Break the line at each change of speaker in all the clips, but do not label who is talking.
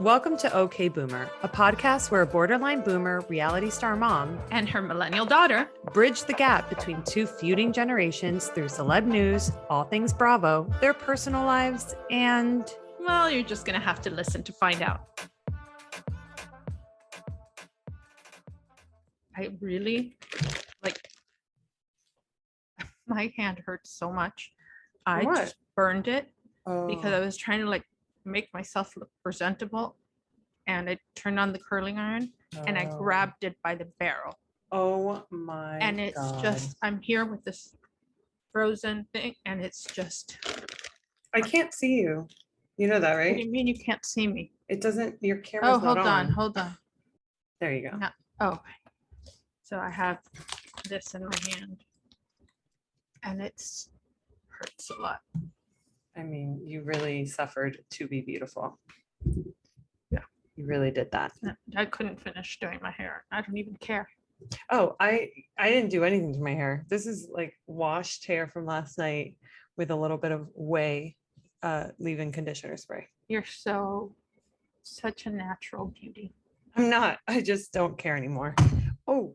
Welcome to OK Boomer, a podcast where a borderline boomer reality star mom
and her millennial daughter
bridge the gap between two feuding generations through celeb news, all things Bravo, their personal lives, and...
well, you're just going to have to listen to find out. I really, my hand hurts so much. I just burned it because I was trying to make myself look presentable, and I turned on the curling iron and I grabbed it by the barrel.
Oh my
And it's
God.
just, I'm here with this frozen thing and it's just.
I can't see you. You know that, right?
What do you mean you can't see me?
It doesn't, your camera's not on.
Hold on.
There you go.
No. Oh, so I have this in my hand and it's hurts a lot.
I mean, you really suffered to be beautiful.
Yeah.
You really did that.
I couldn't finish doing my hair. I don't even care.
Oh, I didn't do anything to my hair. This is like washed hair from last night with a little bit of whey leave-in conditioner spray.
You're such a natural beauty.
I'm not. I just don't care anymore. Oh,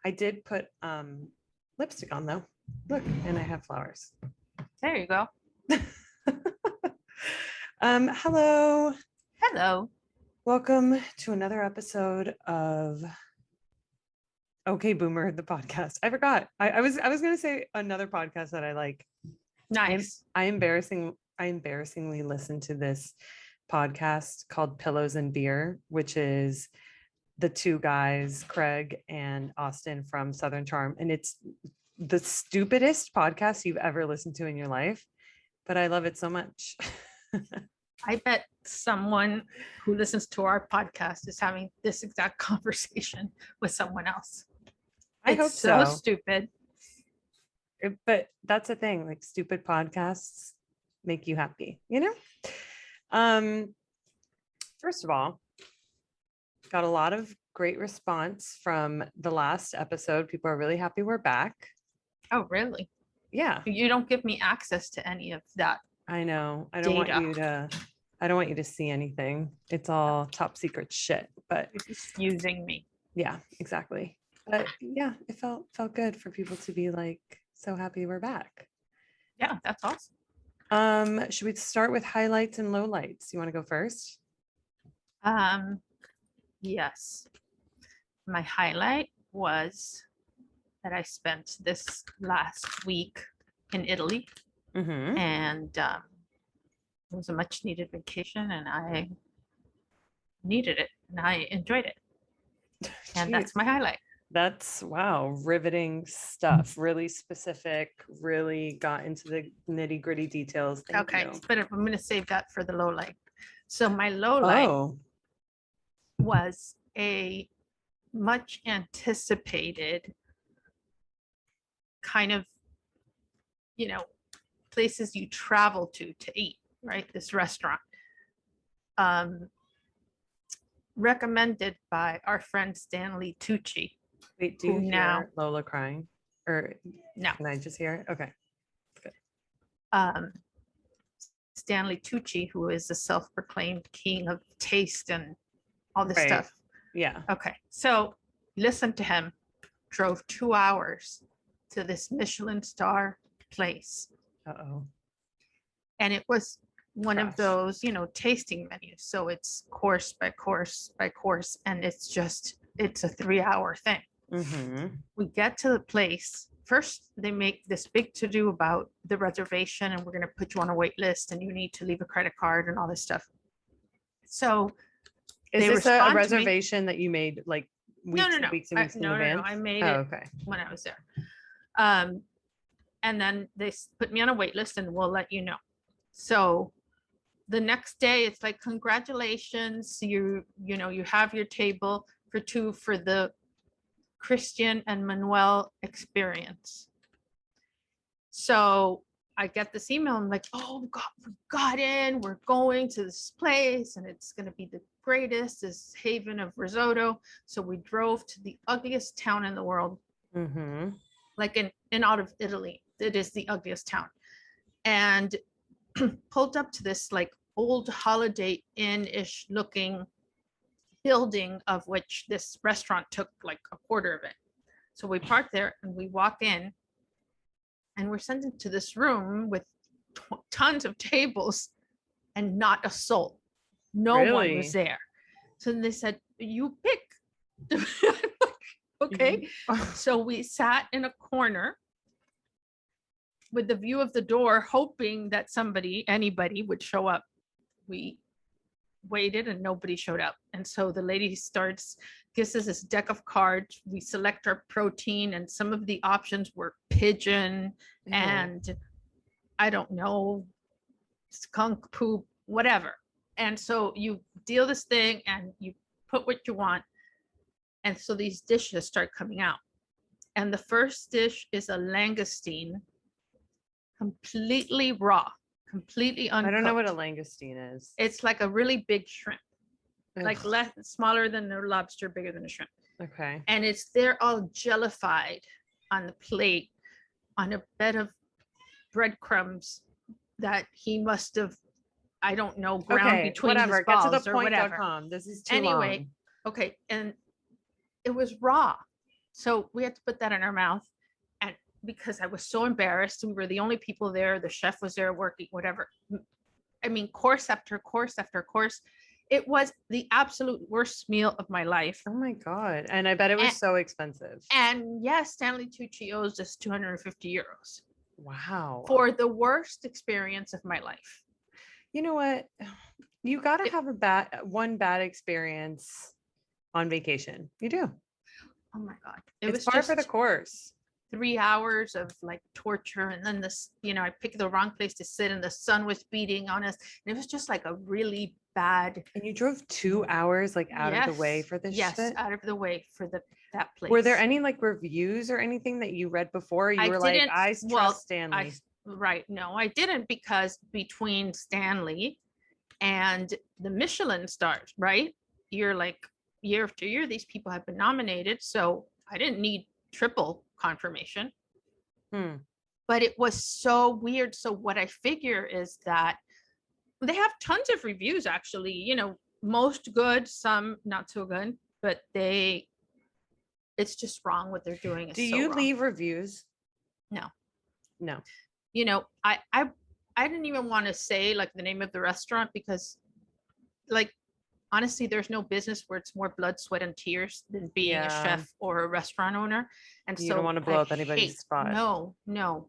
I did put lipstick on though. Look, and I have flowers.
There you go.
Hello.
Hello.
Welcome to another episode of OK Boomer, the podcast. I forgot. I was gonna say another podcast that I like.
Nice.
I embarrassingly listened to this podcast called Pillows and Beer, which is the two guys, Craig and Austin from Southern Charm, and it's the stupidest podcast you've ever listened to in your life, but I love it so much.
I bet someone who listens to our podcast is having this exact conversation with someone else.
I hope so.
Stupid.
But that's the thing, like stupid podcasts make you happy, you know? First of all, got a lot of great response from the last episode. People are really happy we're back.
Oh, really?
Yeah.
You don't give me access to any of that.
I know. I don't want you to see anything. It's all top secret shit, but
You're just using me.
Yeah, exactly. But yeah, it felt good for people to be like so happy we're back.
Yeah, that's awesome.
Should we start with highlights and lowlights? You want to go first?
Yes. My highlight was that I spent this last week in Italy.
Mm-hmm.
And it was a much needed vacation and I needed it and I enjoyed it. And that's my highlight.
That's riveting stuff. Really specific, really got into the nitty gritty details. Thank you.
But I'm going to save that for the low light. So my low light was a much anticipated kind of, places you travel to eat, right? This restaurant. Recommended by our friend Stanley Tucci.
Wait, do you hear Lola crying? Or
no?
Can I just hear it? Okay. Good.
Stanley Tucci, who is the self-proclaimed king of taste and all this stuff.
Yeah.
Okay. So listen to him. Drove 2 hours to this Michelin star place.
Uh-oh.
And it was one of those, tasting menus. So it's course by course by course. And it's a 3-hour thing.
Mm-hmm.
We get to the place. First, they make this big to-do about the reservation and we're going to put you on a wait list and you need to leave a credit card and all this stuff. So
is this a reservation that you made like weeks and weeks in advance?
No, I made it when I was there. And then they put me on a wait list and we'll let you know. So the next day it's like, congratulations, you have your table for two for the Christian and Manuel experience. So I get this email. I'm like, oh God, we got in. We're going to this place and it's going to be the greatest, this haven of risotto. So we drove to the ugliest town in the world.
Mm-hmm.
Like in out of Italy. It is the ugliest town. And pulled up to this like old Holiday Inn-ish looking building, of which this restaurant took like a quarter of it. So we park there and we walk in, and we're sent into this room with tons of tables and not a soul. No one was there. So they said, you pick. Okay. So we sat in a corner with the view of the door, hoping that anybody would show up. We waited and nobody showed up. And so the lady gives us this deck of cards. We select our protein, and some of the options were pigeon and I don't know, skunk poop, whatever. And so you deal this thing and you put what you want. And so these dishes start coming out. And the first dish is a langoustine, completely raw, completely uncooked.
I don't know what a langoustine is.
It's like a really big shrimp, like smaller than a lobster, bigger than a shrimp.
Okay.
And they're all jellified on the plate on a bed of breadcrumbs that he must have, I don't know, ground between his balls. Get to the point. Or whatever.
This is too long.
Okay. And it was raw. So we had to put that in our mouth. And because I was so embarrassed, we were the only people there. The chef was there working, whatever. I mean, course after course after course. It was the absolute worst meal of my life.
Oh my God. And I bet it was so expensive.
And yes, Stanley Tucci owes us 250 euros.
Wow.
For the worst experience of my life.
You know what? You got to have one bad experience on vacation. You do.
Oh my God.
It's par for the course.
3 hours of like torture. And then I picked the wrong place to sit and the sun was beating on us. And it was just like a really bad.
And you drove 2 hours like out of the way for this shit?
Yes, out of the way for that place.
Were there any like reviews or anything that you read before? I trust Stanley.
Right. No, I didn't, because between Stanley and the Michelin stars, right? You're like, year after year, these people have been nominated. So I didn't need triple confirmation. But it was so weird. So what I figure is that they have tons of reviews, actually, most good, some not so good, but it's just wrong what they're doing.
Do you leave reviews?
No.
I
didn't even want to say like the name of the restaurant, because like, honestly, there's no business where it's more blood, sweat, and tears than being a chef or a restaurant owner. And
you don't want to blow up anybody's spot.
No.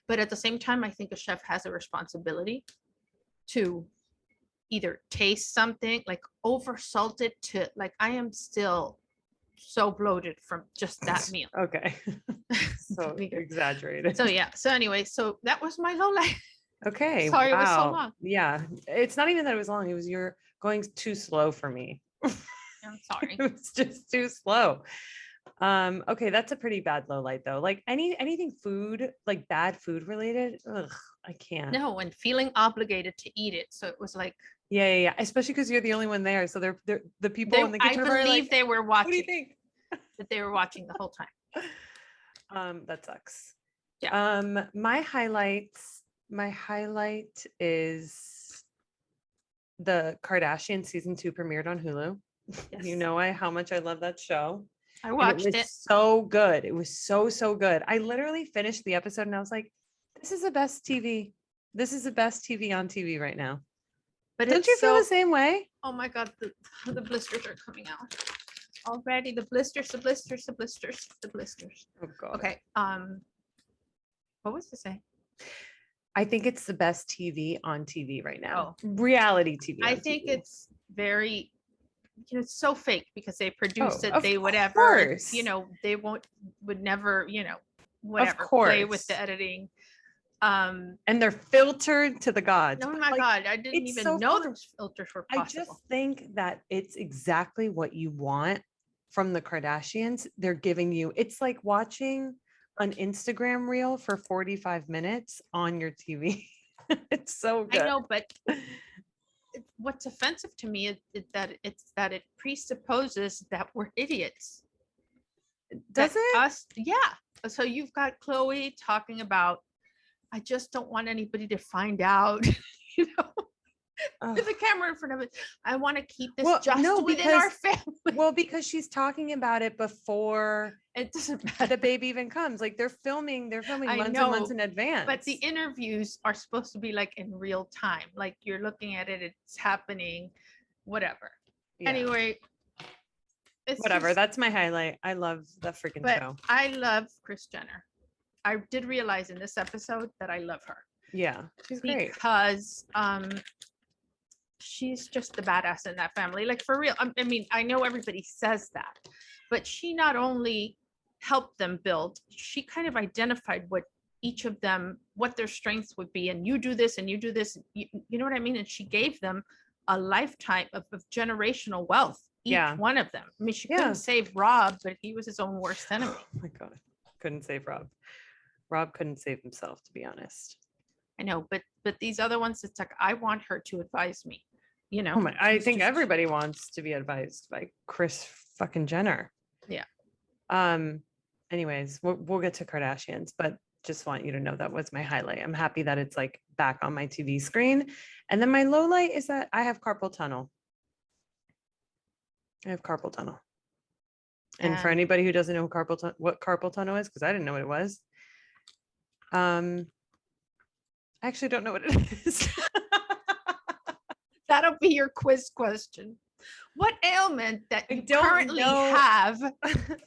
But at the same time, I think a chef has a responsibility to either taste something like over salted to like, I am still so bloated from just that meal.
Okay. So exaggerated.
So yeah. So anyway, so that was my low life.
Okay.
Sorry, it was so long.
Yeah. It's not even that it was long. It was you're going too slow for me.
I'm sorry.
It was just too slow. Okay, that's a pretty bad low light though. Like anything food, like bad food related. Ugh, I can't.
No, and feeling obligated to eat it. So it was like,
yeah. Especially because you're the only one there. So they're the people in the kitchen.
I believe
like,
they were watching.
What do you think?
That they were watching the whole
time. That sucks.
Yeah.
My highlight is the Kardashians season 2 premiered on Hulu. Yes. You know how much I love that show.
I watched it.
So good. It was so good. I literally finished the episode and I was like, this is the best TV. This is the best TV on TV right now. But don't you feel the same way?
Oh my God, the blisters are coming out already. The blisters.
Oh God.
Okay. What was to say?
I think it's the best TV on TV right now. Reality TV.
I think it's very, it's so fake because they produced it. They
course.
They would never, whatever, play with the editing.
And they're filtered to the gods.
Oh my God, I didn't even know those filters were possible.
I just think that it's exactly what you want from the Kardashians. They're giving you, it's like watching an Instagram reel for 45 minutes on your TV. It's so good.
I know, but what's offensive to me is that it presupposes that we're idiots.
Does it?
Us, yeah. So you've got Chloe talking about, I just don't want anybody to find out, with the camera in front of it. I want to keep this
Well,
just
no,
within our
because-
family.
Well, because she's talking about it before
It doesn't
the
matter.
baby even comes. Like they're filming
I
months and months
know,
in advance.
But the interviews are supposed to be like in real time. Like you're looking at it, it's happening, whatever.
Yeah.
Anyway, it's
Whatever.
just-
That's my highlight. I love the freaking
but
show.
I love Kris Jenner. I did realize in this episode that I love her
Yeah, she's great.
because she's just the badass in that family. Like for real. I mean, I know everybody says that, but she not only helped them build, she kind of identified what each of them, what their strengths would be. And you do this and you do this. You know what I mean? And she gave them a lifetime of generational wealth. Each
Yeah.
one of them. I mean, she
Yeah.
couldn't save Rob, but he was his own worst enemy.
Oh my God. Couldn't save Rob. Rob couldn't save himself, to be honest.
I know, but these other ones, it's like I want her to advise me. You know,
Oh my, I
It's
think
just-
everybody wants to be advised by Kris fucking Jenner.
Yeah.
Anyways, we'll get to Kardashians, but just want you to know that was my highlight. I'm happy that it's like back on my TV screen. And then my low light is that I have carpal tunnel. I have carpal tunnel. And for
And-
anybody who doesn't know what carpal tunnel is, because I didn't know what it was. I actually don't know what it is.
That'll be your quiz question. What ailment that
I
you
don't
currently
know.
have?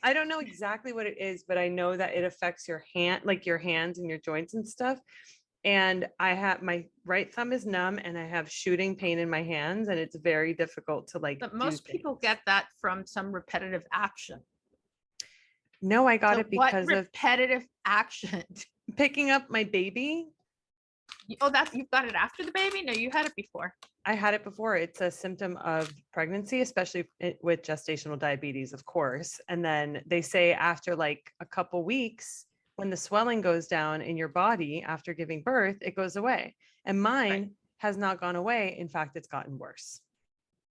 I don't know exactly what it is, but I know that it affects your hand, like your hands and your joints and stuff. And I have my right thumb is numb and I have shooting pain in my hands, and it's very difficult to like.
But
do
most people
things.
get that from some repetitive action.
No, I got
So
it
what
because of
repetitive action?
picking up my baby.
Oh, that's you've got it after the baby? No, you had it before.
I had it before. It's a symptom of pregnancy, especially with gestational diabetes, of course. And then they say after like a couple weeks, when the swelling goes down in your body after giving birth, it goes away. And mine has not gone away. In fact, it's gotten worse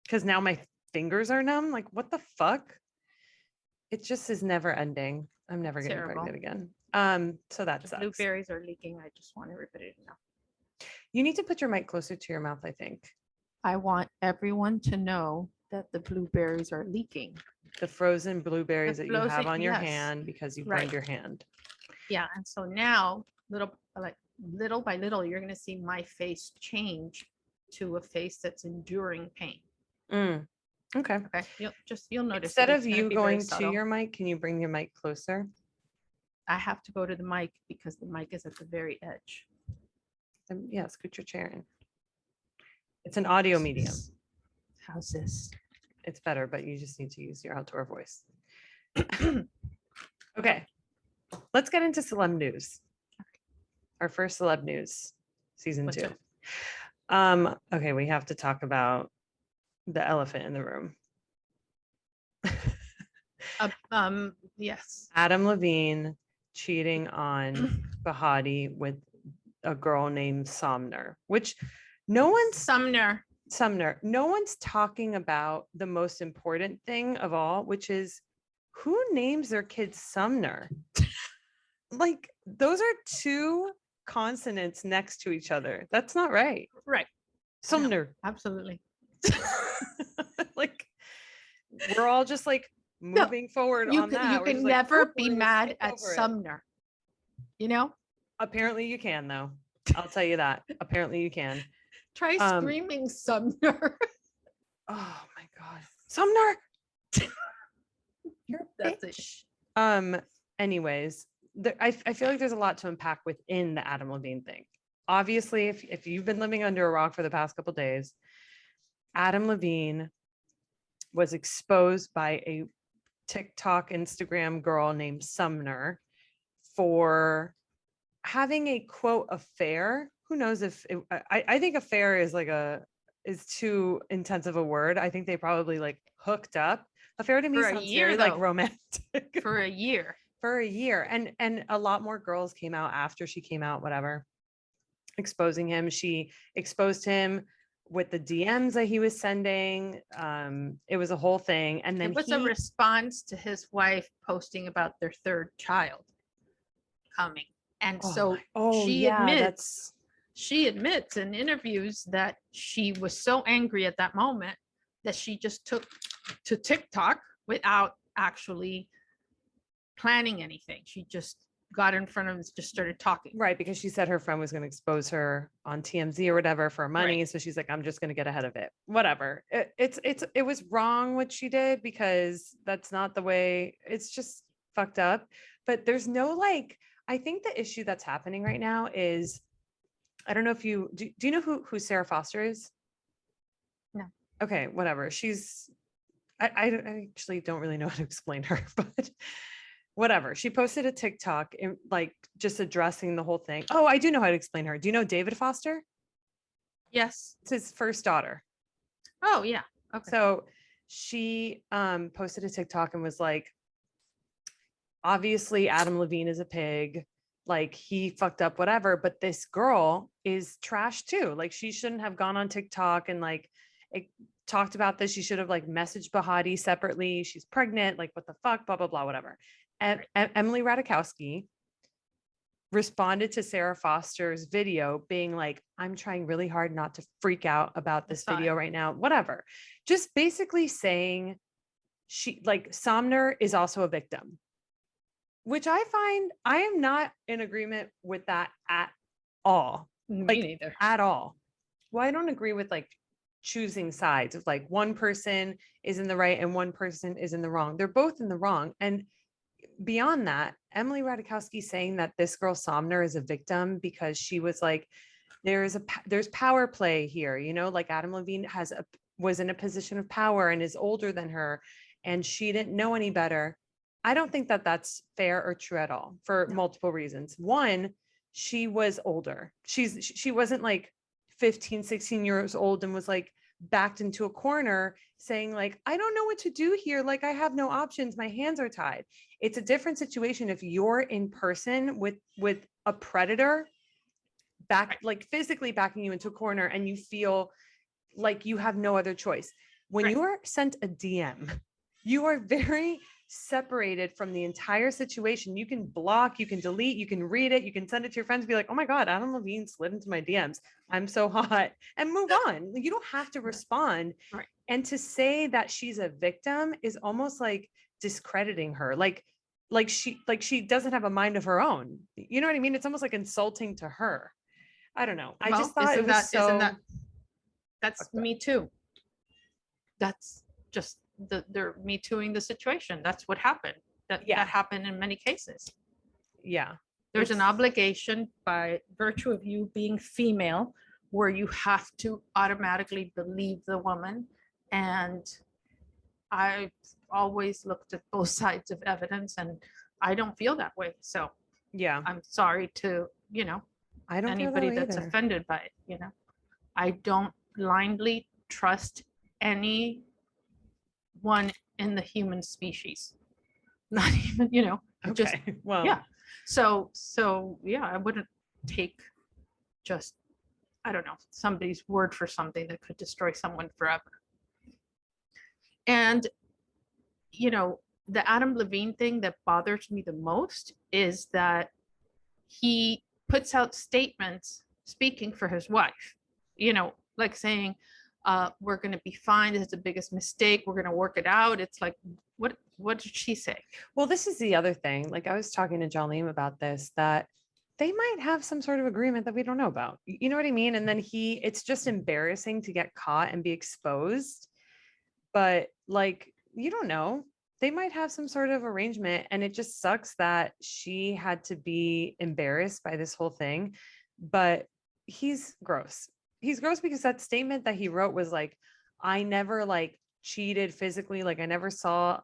because now my fingers are numb. Like, what the fuck? It just is never ending. I'm never getting
Terrible.
pregnant again. So that
The
sucks.
blueberries are leaking. I just want everybody to know.
You need to put your mic closer to your mouth, I think.
I want everyone to know that the blueberries are leaking.
The frozen blueberries that you have
frozen-
on your
yes.
hand because you
Right.
burned your hand.
Yeah, and so now little by little, you're gonna see my face change to a face that's enduring pain.
Mm, okay.
Okay, you'll notice.
Instead
it.
of
It's gonna
you
be very
going to
subtle.
your mic, can you bring your mic closer?
I have to go to the mic because the mic is at the very edge.
Yeah, scoot your chair in. It's an audio medium.
How's this?
It's better, but you just need to use your outdoor voice. Okay, let's get into celeb news. Our first celeb news, season
What's
2.
up?
Okay, we have to talk about the elephant in the room.
Yes.
Adam Levine cheating on Bahati with a girl named Sumner, which no one's
Sumner.
No one's talking about the most important thing of all, which is who names their kid Sumner? Like, those are 2 consonants next to each other. That's not right.
Right.
Sumner.
Absolutely.
Like, we're all just like moving forward
You
on
can,
that.
you
We're
can
just like,
never
"Oop,
be
we're gonna
mad
skip
at
over it."
Sumner. You know?
Apparently you can, though. I'll tell you that. Apparently you can.
Try
Um,
screaming Sumner.
Oh my God. Sumner. You're a
That's it.
bitch. Anyways, I feel like there's a lot to unpack within the Adam Levine thing. Obviously, if you've been living under a rock for the past couple days, Adam Levine was exposed by a TikTok, Instagram girl named Sumner for having a quote affair. Who knows if I think affair is too intensive a word. I think they probably like hooked up. Affair to me
For a
sounds
year,
very like
though.
romantic.
For a year.
For a year. And a lot more girls came out after she came out, whatever, exposing him. She exposed him with the DMs that he was sending. It was a whole thing. And then
It was a response to his wife posting about their 3rd child coming. And so she admits she admits in interviews that she was so angry at that moment that she just took to TikTok without actually planning anything. She just got in front of him and just started talking.
Right, because she said her friend was going to expose her on TMZ or whatever for money. So she's like, I'm just going to get ahead of it. Whatever. It was wrong what she did, because that's not the way. It's just fucked up. But there's no like, I think the issue that's happening right now is, I don't know if you do you know who Sarah Foster is?
No.
Okay, whatever. I actually don't really know how to explain her, but whatever. She posted a TikTok and like just addressing the whole thing. Oh, I do know how to explain her. Do you know David Foster?
Yes.
It's his first daughter.
Oh yeah. Okay.
So she posted a TikTok and was like, obviously Adam Levine is a pig. Like he fucked up, whatever. But this girl is trash too. Like she shouldn't have gone on TikTok and like talked about this. She should have like messaged Bahati separately. She's pregnant. Like what the fuck, blah, blah, blah, whatever. And Emily Ratajkowski responded to Sarah Foster's video being like, I'm trying really hard not to freak out about this video right now, whatever. Just basically saying she like Somner is also a victim, which I find I am not in agreement with that at all.
Me neither.
At all. Well, I don't agree with like choosing sides of like one person is in the right and one person is in the wrong. They're both in the wrong. And beyond that, Emily Ratajkowski saying that this girl Somner is a victim because she was like, there's power play here, you know, like Adam Levine was in a position of power and is older than her and she didn't know any better. I don't think that that's fair or true at all for multiple reasons. One, she was older. She wasn't like 15, 16 years old and was like backed into a corner saying like, I don't know what to do here. Like I have no options. My hands are tied. It's a different situation if you're in person with a predator like physically backing you into a corner and you feel like you have no other choice. When you are sent a DM, you are very separated from the entire situation. You can block, you can delete, you can read it, you can send it to your friends, be like, oh my God, Adam Levine slid into my DMs. I'm so hot, and move on. You don't have to respond.
Right.
And to say that she's a victim is almost like discrediting her. Like she doesn't have a mind of her own. You know what I mean? It's almost like insulting to her. I don't know. I just thought
that's Me Too. That's just they're Me Tooing the situation. That's what happened. That happened in many cases.
Yeah.
There's an obligation by virtue of you being female where you have to automatically believe the woman. And I've always looked at both sides of evidence and I don't feel that way. So
yeah,
I'm sorry to,
I don't
anybody that's offended by it, I don't blindly trust anyone in the human species. Not even,
okay.
just,
well,
yeah. So yeah, I wouldn't take just, I don't know, somebody's word for something that could destroy someone forever. And, the Adam Levine thing that bothers me the most is that he puts out statements speaking for his wife, like saying, we're going to be fine. This is the biggest mistake. We're going to work it out. It's like, what did she say?
Well, this is the other thing. Like I was talking to Jolene about this, that they might have some sort of agreement that we don't know about. You know what I mean? And then it's just embarrassing to get caught and be exposed. But like, you don't know. They might have some sort of arrangement. And it just sucks that she had to be embarrassed by this whole thing. But he's gross. He's gross because that statement that he wrote was like, I never like cheated physically. Like I never saw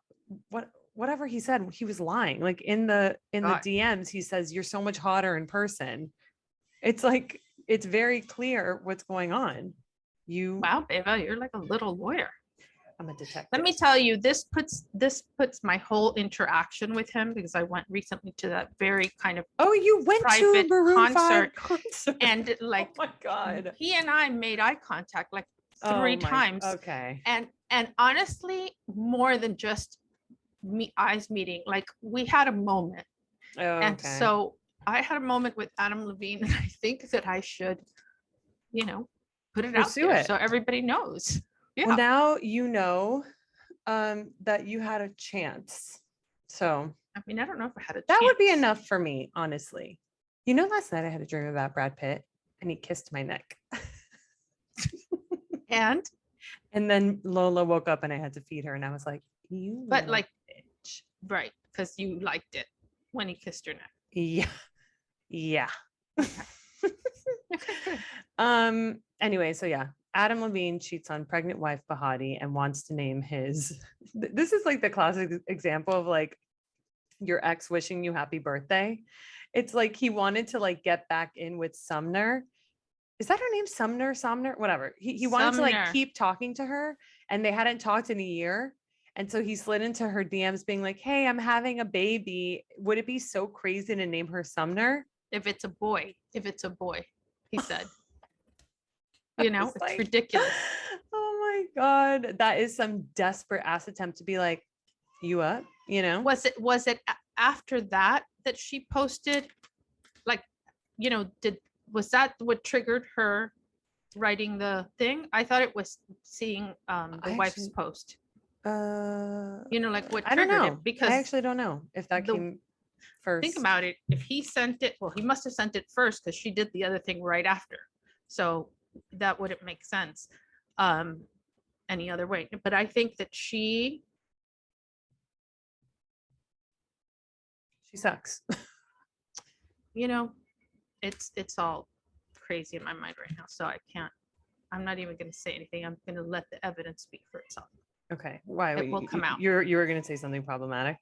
whatever he said. He was lying. Like in the DMs, he says, you're so much hotter in person. It's like, it's very clear what's going on.
Wow, Beva, you're like a little lawyer.
I'm a detective.
Let me tell you, this puts my whole interaction with him, because I went recently to that very kind of
you went to a Maroon 5 concert,
and like,
oh my God,
he and I made eye contact like 3 times.
Okay.
And honestly, more than just eyes meeting, like we had a moment.
Okay.
And so I had a moment with Adam Levine, and I think that I should put it out
Pursue
there
it.
so everybody knows. Yeah.
Well, now you know that you had a chance. So
I mean, I don't know if I had a
that would be
chance.
enough for me, honestly. Last night I had a dream about Brad Pitt and he kissed my neck.
And
then Lola woke up and I had to feed her and I was like, you
but
little
like,
bitch.
right, because you liked it when he kissed your neck.
Yeah. Yeah.
Okay, good.
Anyway, so yeah, Adam Levine cheats on pregnant wife Bahati and wants to name his this is like the classic example of like your ex wishing you happy birthday. It's like he wanted to like get back in with Sumner. Is that her name? Sumner, whatever. He wanted to like
Sumner.
keep talking to her and they hadn't talked in a year. And so he slid into her DMs being like, hey, I'm having a baby. Would it be so crazy to name her Sumner?
If it's a boy, he said. It's
like,
ridiculous.
Oh my God. That is some desperate ass attempt to be like, you up,
Was it after that she posted, like, was that what triggered her writing the thing? I thought it was seeing the wife's post. Like what
I don't
triggered
know.
it, because
I actually don't know if that came first.
think about it. If he sent it, well, he must have sent it first because she did the other thing right after. So that wouldn't make sense any other way. But I think that she
sucks.
It's all crazy in my mind right now. So I'm not even going to say anything. I'm going to let the evidence speak for itself.
Okay. Why?
It will come out.
You were going to say something problematic?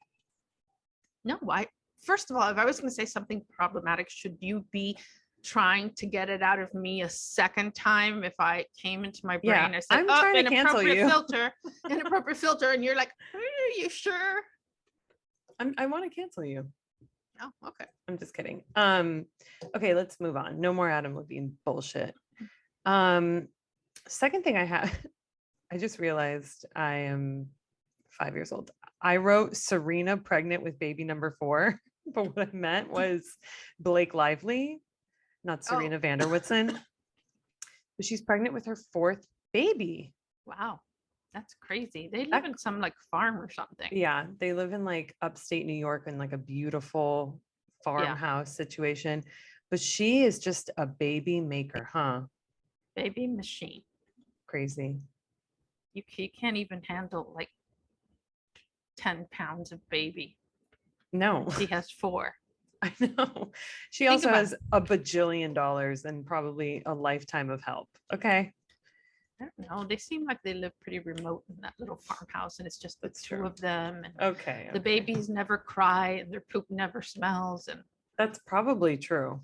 No, why? First of all, if I was going to say something problematic, should you be trying to get it out of me a second time? If I came into my brain, I said,
I'm trying to cancel you.
Inappropriate filter, and you're like, are you sure?
I want to cancel you.
Oh, okay.
I'm just kidding. Okay, let's move on. No more Adam Levine bullshit. Second thing I just realized I am 5 years old. I wrote Serena pregnant with baby number 4, but what I meant was Blake Lively, not Serena Vanderwoodson. But she's pregnant with her 4th baby.
Wow. That's crazy. They live in some like farm or something.
Yeah, they live in like upstate New York in like a beautiful farmhouse situation. But she is just a baby maker, huh?
Baby machine.
Crazy.
You can't even handle like 10 pounds of baby.
No.
She has 4.
I know. She also has a bajillion dollars and probably a lifetime of help. Okay.
I don't know. They seem like they live pretty remote in that little farmhouse, and it's just the two of them. And
okay.
The babies never cry, and their poop never smells. And
that's probably true.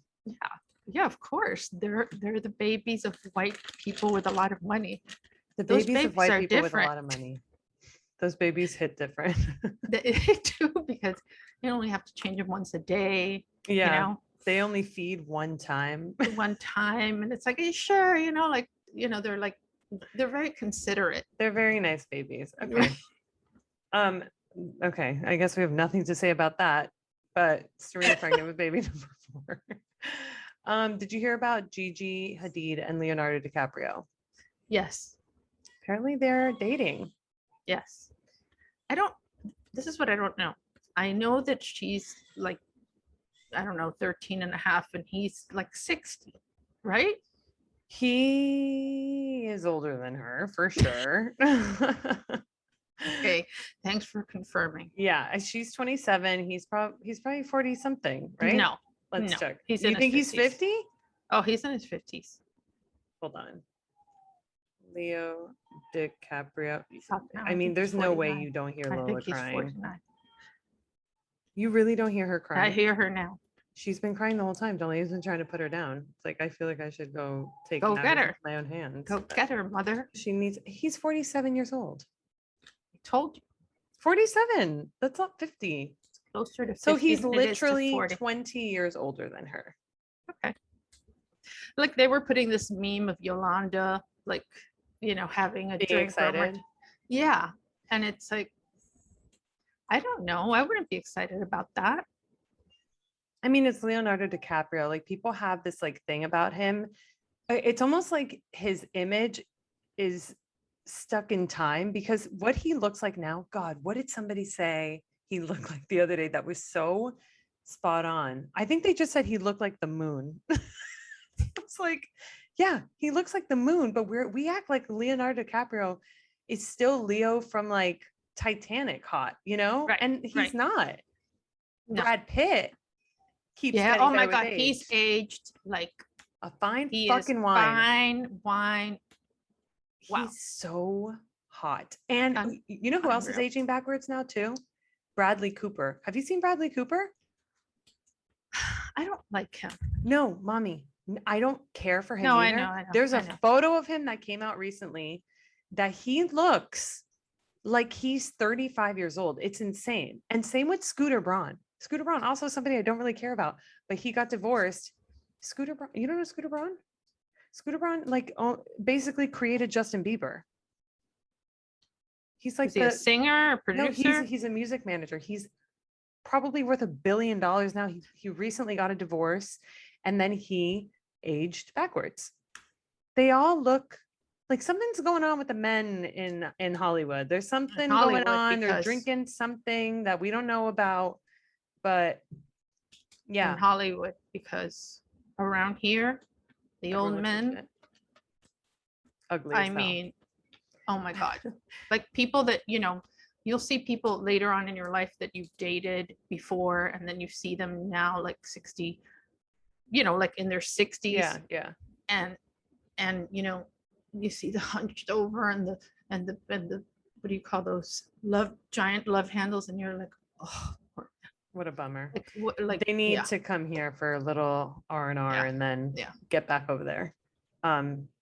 Yeah, of course. They're the babies of white people with a lot of money.
Those babies of white people with a lot of money. Those babies hit different.
They do, because you only have to change them once a day.
Yeah. They only feed one time.
And it's like, are you sure? They're very considerate.
They're very nice babies. Okay. Okay. I guess we have nothing to say about that. But Serena pregnant with baby number 4. Did you hear about Gigi Hadid and Leonardo DiCaprio?
Yes.
Apparently they're dating.
Yes. This is what I don't know. I know that she's like, I don't know, 13 and a half, and he's like 60, right?
He is older than her for sure.
Okay, thanks for confirming.
Yeah, she's 27. He's probably 40 something, right?
No,
let's check.
You think
he's 50?
Oh, he's in his 50s.
Hold on. Leo DiCaprio.
I
mean, there's no way you don't hear Lola crying.
49.
You really don't hear her crying?
I hear her now.
She's been crying the whole time. Delane's been trying to put her down. It's like, I feel like I should go get her in my own hands.
Go get her, mother.
He's 47 years old.
I told you.
47. That's not 50.
It's closer to 50.
So he's literally 20 years older than her.
Okay. Like they were putting this meme of Yolanda, like, having a drink.
Excited.
Yeah. And it's like, I don't know. I wouldn't be excited about that.
I mean, it's Leonardo DiCaprio. Like people have this like thing about him. It's almost like his image is stuck in time because what he looks like now, God, what did somebody say he looked like the other day that was so spot on? I think they just said he looked like the moon. It's like, yeah, he looks like the moon, but we act like Leonardo DiCaprio is still Leo from like Titanic hot, you know?
Right,
And he's
right.
not.
No.
Brad Pitt keeps
Yeah.
getting
Oh my
better with
God. He's
age.
aged like
A fine
he is
fucking wine.
fine wine. Wow.
He's so hot. And you know who else is
Unreal.
aging backwards now too? Bradley Cooper. Have you seen Bradley Cooper?
I don't like him.
No, mommy. I don't care for him
No,
either.
I know.
There's
I
a
know.
photo of him that came out recently that he looks like he's 35 years old. It's insane. And same with Scooter Braun. Scooter Braun, also somebody I don't really care about, but he got divorced. Scooter Braun, you don't know Scooter Braun? Scooter Braun, like, basically created Justin Bieber. He's like
Is he a singer or
no,
producer?
he's a music manager. He's probably worth $1 billion now. He recently got a divorce, and then he aged backwards. They all look like something's going on with the men in Hollywood. There's something going on. They're drinking something that we don't know about, but yeah,
in Hollywood, because around here, the
everyone
old
looks like
men,
shit. Ugly.
I mean, oh my God. Like people that, you'll see people later on in your life that you've dated before, and then you see them now like 60, like in their 60s.
Yeah, yeah.
And you see the hunched over and the what do you call those giant love handles, and you're like, oh,
What a bummer.
like
They need to come here for a little R&R and then get back over there.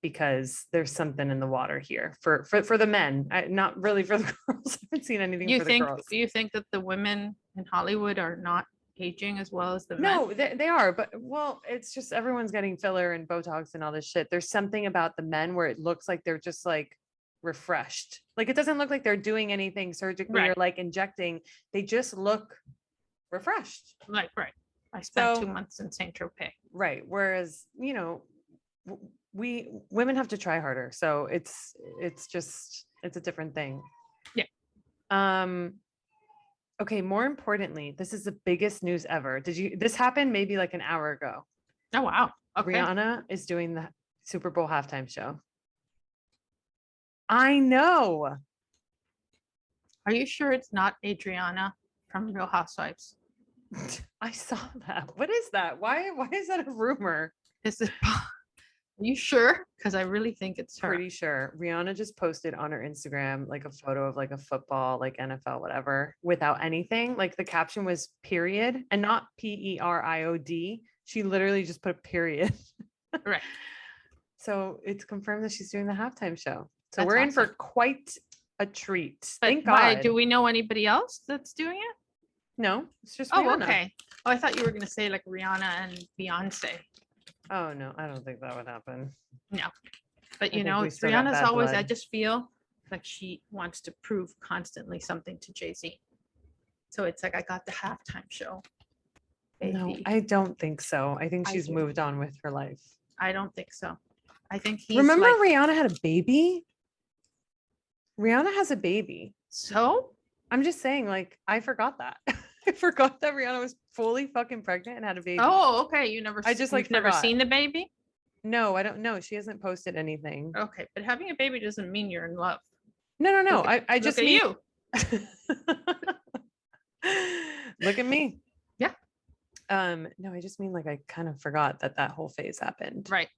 Because there's something in the water here for the men, not really for the girls. I haven't seen anything for the girls.
Do you think that the women in Hollywood are not aging as well as the men?
No, they are, but well, it's just everyone's getting filler and Botox and all this shit. There's something about the men where it looks like they're just like refreshed. Like it doesn't look like they're doing anything surgically or like injecting. They just look refreshed.
Right. I spent 2 months in Saint Tropez.
Right. Whereas, we women have to try harder. So it's a different thing.
Yeah.
Okay. More importantly, this is the biggest news ever. This happened maybe like an hour ago.
Oh, wow. Okay.
Rihanna is doing the Super Bowl halftime show. I know.
Are you sure it's not Adriana from Real Housewives?
I saw that. What is that? Why is that a rumor?
Is it? Are you sure? Because I really think it's her.
Pretty sure. Rihanna just posted on her Instagram like a photo of like a football, like NFL, whatever, without anything. Like the caption was period and not PERIOD. She literally just put a period.
Right.
So it's confirmed that she's doing the halftime show. So
That's
we're in
awesome.
for quite a treat.
But
Thank
why,
God.
do we know anybody else that's doing it?
No, it's just
Oh,
Rihanna.
okay. Oh, I thought you were going to say like Rihanna and Beyonce.
Oh no, I don't think that would happen.
No, but
I think we still got
Rihanna's
bad
always, I
blood.
just feel like she wants to prove constantly something to Jay-Z. So it's like, I got the halftime show.
No,
baby.
I don't think so. I think
I
she's
do.
moved on with her life.
I don't think so. I think he's
Remember
like,
Rihanna had a baby? Rihanna has a baby.
so
I'm just saying, like, I forgot that. I forgot that Rihanna was fully fucking pregnant and had a baby.
oh, okay.
You've
never seen the baby.
No, I don't know. She hasn't posted anything.
Okay, but having a baby doesn't mean you're in love.
No.
Look at-
I just
look at
mean
you.
Look at me.
Yeah.
No, I just mean like I kind of forgot that whole phase happened.
Right.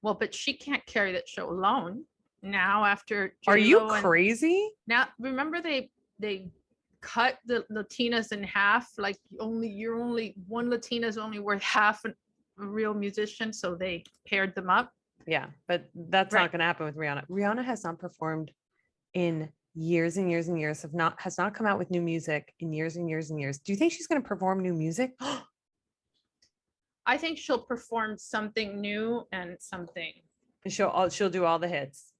Well, but she can't carry that show alone now after
Are you
J-Lo
crazy?
now remember they cut the Latinas in half, like you're only one Latina is only worth half a real musician, so they paired them up.
Yeah, but that's not going to happen with Rihanna. Rihanna has not performed in years and years and years, has not come out with new music in years and years and years. Do you think she's going to perform new music?
I think she'll perform something new and something.
And she'll do all the hits.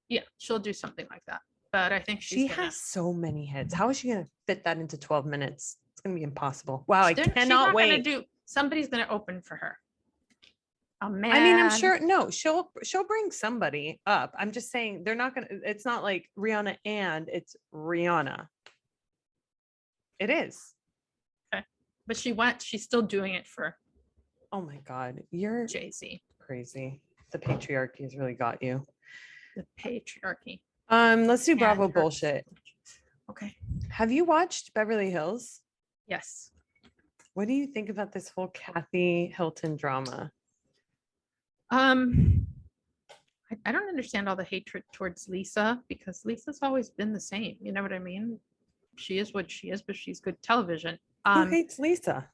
Yeah, she'll do something like that. But I think
she has so many hits. How is she going to fit that into 12 minutes? It's going to be impossible. Wow, I cannot wait.
Somebody's going to open for her. a man.
I mean, I'm sure she'll bring somebody up. I'm just saying they're not gonna, it's not like Rihanna and it's Rihanna. It is.
Okay. But she's still doing it for
Oh my God, you're
Jay-Z.
crazy. The patriarchy has really got you.
The patriarchy.
Let's do Bravo
And
bullshit.
Okay.
Have you watched Beverly Hills?
Yes.
What do you think about this whole Kathy Hilton drama?
I don't understand all the hatred towards Lisa, because Lisa's always been the same. You know what I mean? She is what she is, but she's good television.
Who hates Lisa?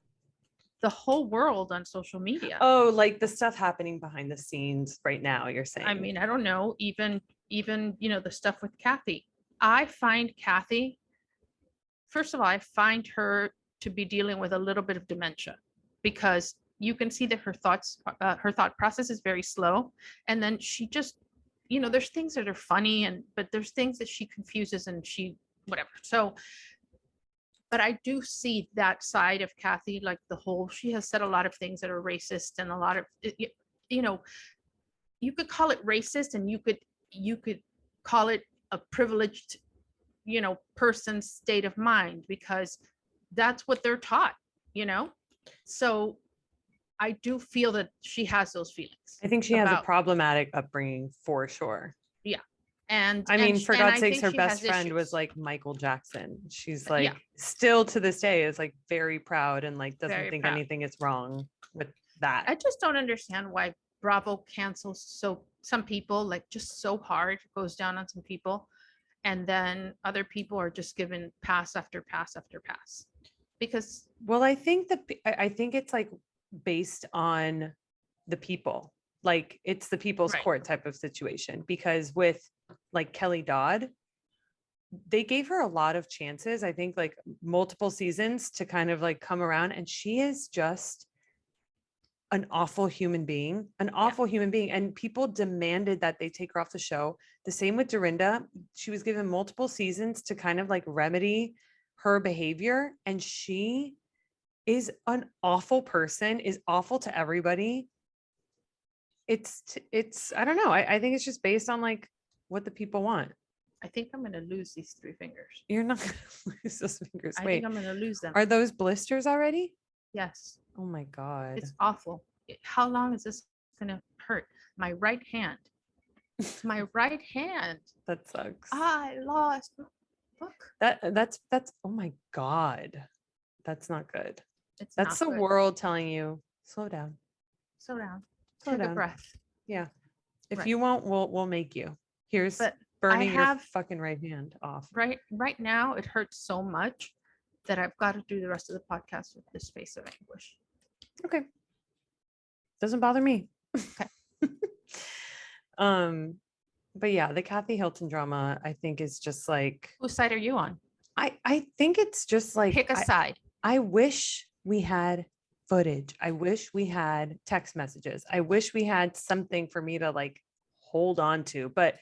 The whole world on social media.
Oh, like the stuff happening behind the scenes right now, you're saying?
I mean, I don't know, even the stuff with Kathy. I find Kathy, first of all, I find her to be dealing with a little bit of dementia, because you can see that her thought process is very slow. And then she just, there's things that are funny, but there's things that she confuses and whatever. So, but I do see that side of Kathy, like she has said a lot of things that are racist, and a lot of, you could call it racist, and you could call it a privileged, person's state of mind, because that's what they're taught, So I do feel that she has those feelings.
I think she has a problematic upbringing for sure.
Yeah. And
I mean, for God's sakes, her
she
best
has
friend was
issues.
like Michael Jackson. She's
Yeah.
like still to this day is like very proud and like doesn't
Very
think
proud.
anything is wrong with that.
I just don't understand why Bravo cancels some people, like, just so hard, goes down on some people, and then other people are just given pass after pass after pass. Because
Well, I think it's like based on the people. Like it's the people's
Right.
court type of situation, because with like Kelly Dodd, they gave her a lot of chances, I think like multiple seasons, to kind of like come around, and she is just an awful human being, and people demanded that they take her off the show. The same with Dorinda. She was given multiple seasons to kind of like remedy her behavior, and she is an awful person, is awful to everybody. It's I don't know. I think it's just based on like what the people want.
I think I'm going to lose these 3 fingers.
You're not going to lose those fingers.
I
Wait,
think I'm going to lose them.
Are those blisters already?
Yes.
Oh my God.
It's awful. How long is this going to hurt? My right hand. My right hand.
That sucks.
I lost. Look.
That's oh my God. That's not good. That's the world telling you, slow down.
Slow down.
Take
a breath.
Yeah. If you won't, we'll make you. Here's burning your fucking right hand off.
Right now, it hurts so much that I've got to do the rest of the podcast with this face of anguish.
Okay. Doesn't bother me.
Okay.
But yeah, the Kathy Hilton drama, I think, is just like,
whose side are you on?
I think it's just like,
pick a side.
I wish we had footage. I wish we had text messages. I wish we had something for me to like hold on to. But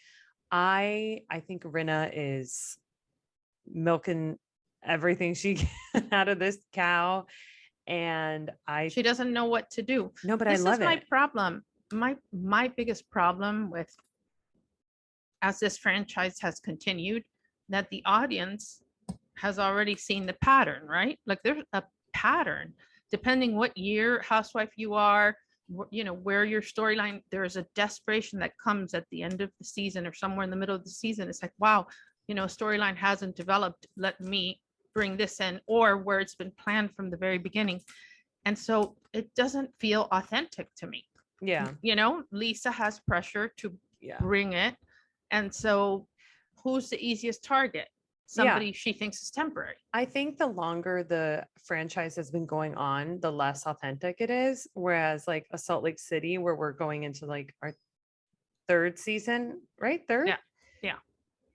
I think Rinna is milking everything she can out of this cow, and she
doesn't know what to do.
No, but I love it. This is
my problem. My biggest problem with, as this franchise has continued, that the audience has already seen the pattern, right? Like there's a pattern, depending what year housewife you are, where your storyline, there's a desperation that comes at the end of the season or somewhere in the middle of the season. It's like, wow, storyline hasn't developed. Let me bring this in, or where it's been planned from the very beginning. And so it doesn't feel authentic to me.
Yeah.
Lisa has pressure to bring it. And so who's the easiest target? Somebody she thinks is temporary. I
think the longer the franchise has been going on, the less authentic it is. Whereas like a Salt Lake City, where we're going into like our 3rd season, right? 3rd?
Yeah.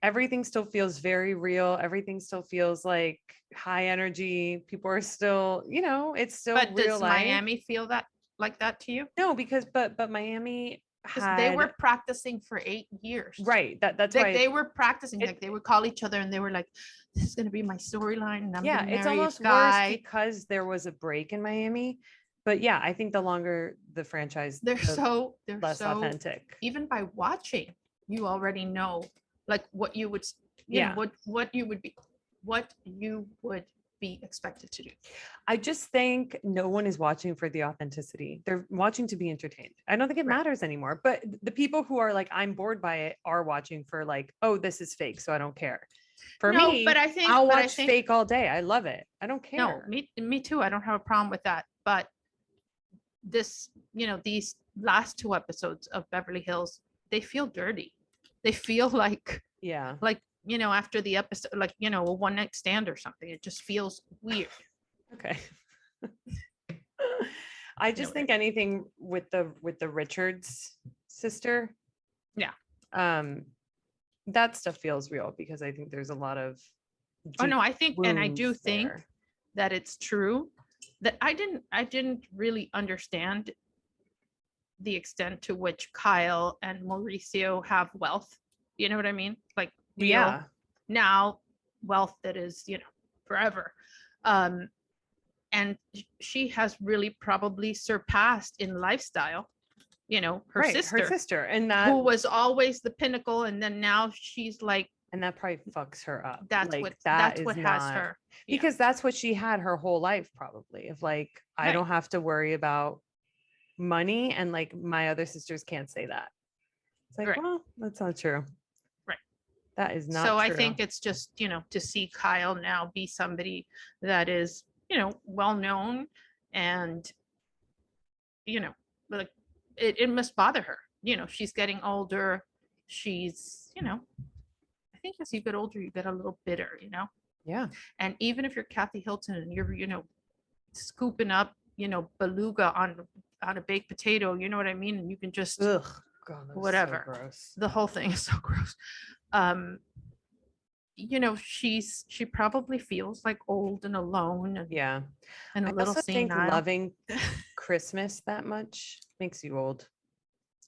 Everything still feels very real. Everything still feels like high energy. People are still, it's still real life. But does
Miami feel like that to you?
No, because but Miami
they were practicing for 8 years.
Right. That's why
they were practicing. Like they would call each other and they were like, "This is going to be my storyline." And I'm
it's almost worse because there was a break in Miami. But yeah, I think the longer the franchise,
they're
the
they're
less
so
authentic.
even by watching, you already know like what you would
Yeah.
what you would be expected to do.
I just think no one is watching for the authenticity. They're watching to be entertained. I don't think it
Right.
matters anymore. But the people who are like, I'm bored by it, are watching for like, oh, this is fake, so I don't care. For
No,
me,
but I think
I'll
but I
watch
think
fake all day. I love it. I don't
no,
care.
me too. I don't have a problem with that. But this, these last two episodes of Beverly Hills, they feel dirty. They feel like
Yeah.
after the episode, like, a one night stand or something. It just feels weird.
Okay. I just think anything with the Richards sister.
Yeah.
That stuff feels real because I think there's a lot of
Oh no, I think, and I do
wounds
think
there.
that it's true that I didn't really understand the extent to which Kyle and Mauricio have wealth. You know what I mean? Like real
Yeah.
now wealth that is, forever. And she has really probably surpassed in lifestyle, her
Right,
sister,
her sister, and that
who was always the pinnacle, and then now she's like,
and that probably fucks her up.
that's
like
what
that
that's
is
what
not,
has her.
because that's what she had her whole life probably, of like, I
Right.
don't have to worry about money, and like my other sisters can't say that. It's like,
Right.
well, that's not true.
Right.
That is not
So
true.
I think it's just, to see Kyle now be somebody that is, well known, and like it must bother her. She's getting older. She's, I think as you get older, you get a little bitter,
Yeah.
And even if you're Kathy Hilton and you're, scooping up, beluga on a baked potato, you know what I mean? And you can just,
Ugh, God, that was
whatever.
so gross.
The whole thing is so gross. She probably feels like old and alone, and
Yeah.
and a
I
little
also think
senile.
loving Christmas that much makes you old.